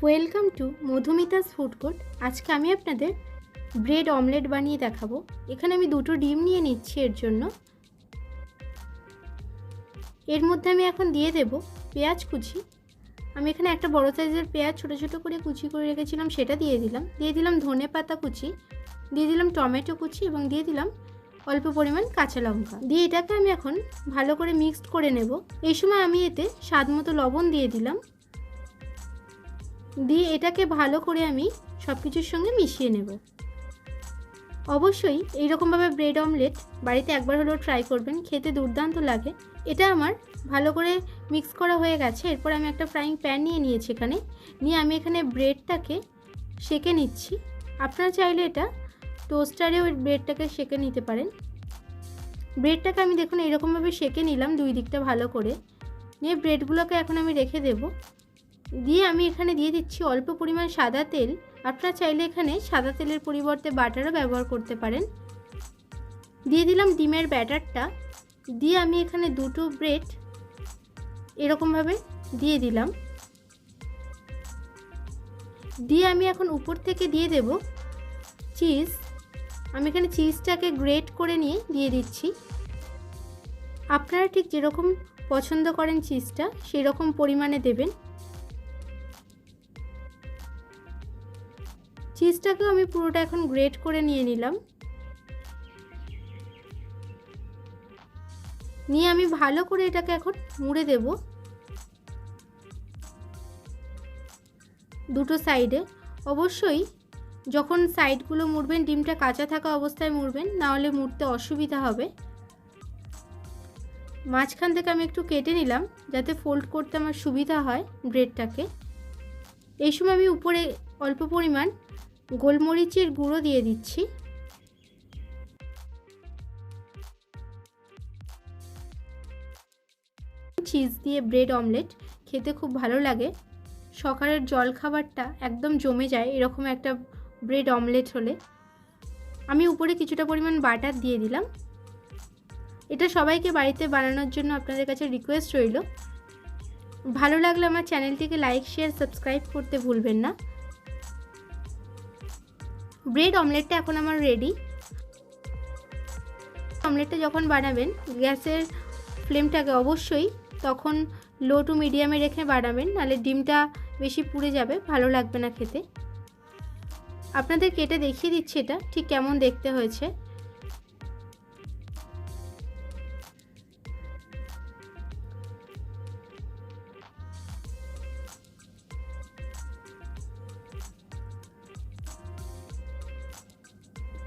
Welcome to Madhumita's food court. আজকে আমি আপনাদের ব্রেড অমলেট বানিয়ে দেখাবো। এখানে আমি দুটো ডিম নিয়ে নিচ্ছি। এর মধ্যে আমি এখন দিয়ে দেব পেঁয়াজ কুচি। আমি এখানে একটা বড় সাইজের পেঁয়াজ ছোট ছোট করে কুচি করে রেখেছিলাম, সেটা দিয়ে দিলাম ধনে পাতা কুচি, দিয়ে দিলাম টমেটো কুচি এবং দিয়ে দিলাম অল্প পরিমাণ কাঁচা লঙ্কা। দিয়ে এটাকে আমি এখন ভালো করে মিক্সড করে নেব। এই সময় আমি এতে স্বাদ মতো লবণ দিয়ে দিলাম। দিয়ে এটাকে ভালো করে আমি সব কিছুর সঙ্গে মিশিয়ে নেব। অবশ্যই এইরকমভাবে ব্রেড অমলেট বাড়িতে একবার হলেও ট্রাই করবেন, খেতে দুর্দান্ত লাগে। এটা আমার ভালো করে মিক্স করা হয়ে গেছে। এরপর আমি একটা ফ্রাইং প্যান নিয়েছি। নিয়ে আমি এখানে ব্রেডটাকে সেঁকে নিচ্ছি। আপনারা চাইলে এটা টোস্টারেও ব্রেডটাকে সেঁকে নিতে পারেন। ব্রেডটাকে আমি দেখুন এইরকমভাবে সেঁকে নিলাম দুই দিকটা ভালো করে। নিয়ে ব্রেডগুলোকে এখন আমি রেখে দেব। দিয়ে আমি এখানে দিয়ে দিচ্ছি অল্প পরিমাণ সাদা তেল। আপনারা চাইলে এখানে সাদা তেলের পরিবর্তে বাটারও ব্যবহার করতে পারেন। দিয়ে দিলাম ডিমের ব্যাটারটা। দিয়ে আমি এখানে দুটো ব্রেড এরকমভাবে দিয়ে দিলাম। দিয়ে আমি এখন উপর থেকে দিয়ে দেব চিজ। আমি এখানে চিজটাকে গ্রেট করে নিয়ে দিয়ে দিচ্ছি। আপনারা ঠিক যেরকম পছন্দ করেন চিজটা সেই রকম পরিমাণে দেবেন। চিজটাকেও আমি পুরোটা এখন গ্রেট করে নিয়ে নিলাম। নিয়ে আমি ভালো করে এটাকে এখন মুড়ে দেব দুটো সাইডে। অবশ্যই যখন সাইডগুলো মুড়বেন ডিমটা কাঁচা থাকা অবস্থায় মুড়বেন, না হলে মুড়তে অসুবিধা হবে। মাঝখান থেকে আমি একটু কেটে নিলাম যাতে ফোল্ড করতে আমার সুবিধা হয় ব্রেডটাকে। এই সময় আমি উপরে অল্প পরিমাণ গোলমরিচের গুঁড়ো দিয়ে দিচ্ছি। চিজ দিয়ে ব্রেড অমলেট খেতে খুব ভালো লাগে। সকালের জলখাবারটা একদম জমে যায় এরকম একটা ব্রেড অমলেট হলে। আমি উপরে কিছুটা পরিমাণ বাটার দিয়ে দিলাম। এটা সবাইকে বাড়িতে বানানোর জন্য আপনাদের কাছে রিকোয়েস্ট রইল। ভালো লাগলে আমার চ্যানেলটিকে লাইক শেয়ার সাবস্ক্রাইব করতে ভুলবেন না। ব্রেড অমলেটটা এখন আমার রেডি। অমলেটটা যখন বানাবেন গ্যাসের ফ্লেমটাকে অবশ্যই তখন লো টু মিডিয়ামে রেখে বানাবেন, নাহলে ডিমটা বেশি পুড়ে যাবে, ভালো লাগবে না খেতে। আপনাদের কেটে দেখিয়ে দিচ্ছি এটা ঠিক কেমন দেখতে হয়েছে।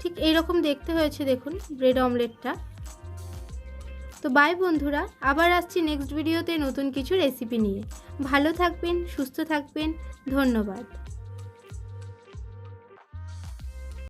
ঠিক এইরকম দেখতে হয়েছে দেখুন ব্রেড অমলেটটা। তো বাই বন্ধুরা, আবার আসছি নেক্সট ভিডিওতে নতুন কিছু রেসিপি নিয়ে। ভালো থাকবেন, সুস্থ থাকবেন, ধন্যবাদ।